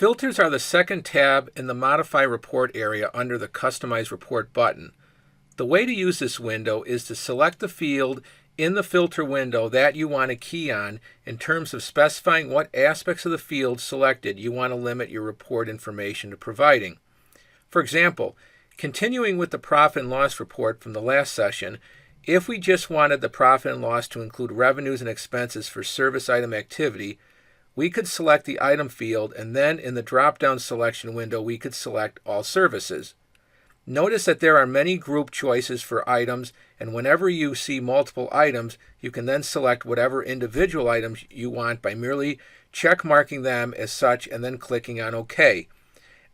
Filters are the second tab in the Modify Report area under the Customize Report button. The way to use this window is to select the field in the filter window that you want to key on in terms of specifying what aspects of the field selected you want to limit your report information to providing. For example, continuing with the profit and loss report from the last session, if we just wanted the profit and loss to include revenues and expenses for service item activity, we could select the item field, and then in the drop-down selection window we could select all services. Notice that there are many group choices for items, and whenever you see multiple items, you can then select whatever individual items you want by merely check marking them as such and then clicking on OK.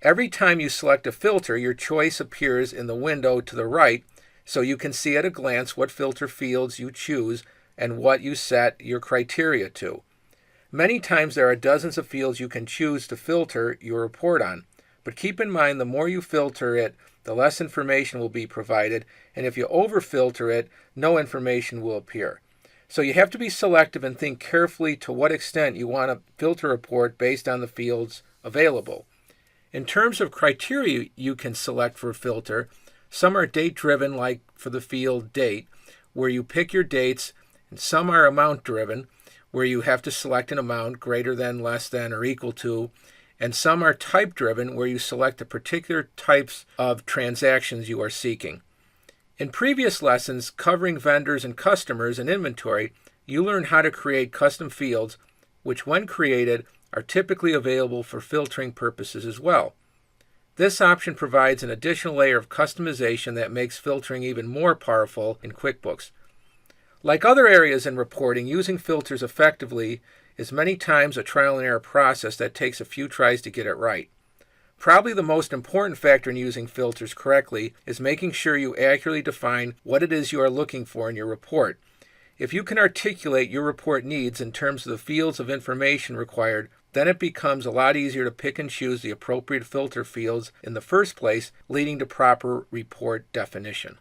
Every time you select a filter, your choice appears in the window to the right, so you can see at a glance what filter fields you choose and what you set your criteria to. Many times there are dozens of fields you can choose to filter your report on, but keep in mind the more you filter it, the less information will be provided, and if you over-filter it, no information will appear. So you have to be selective and think carefully to what extent you want to filter a report based on the fields available. In terms of criteria you can select for a filter, some are date-driven, like for the field date, where you pick your dates, and some are amount-driven, where you have to select an amount greater than, less than, or equal to, and some are type-driven, where you select the particular types of transactions you are seeking. In previous lessons covering vendors and customers and inventory, you learned how to create custom fields, which when created are typically available for filtering purposes as well. This option provides an additional layer of customization that makes filtering even more powerful in QuickBooks. Like other areas in reporting, using filters effectively is many times a trial and error process that takes a few tries to get it right. Probably the most important factor in using filters correctly is making sure you accurately define what it is you are looking for in your report. If you can articulate your report needs in terms of the fields of information required, then it becomes a lot easier to pick and choose the appropriate filter fields in the first place, leading to proper report definition.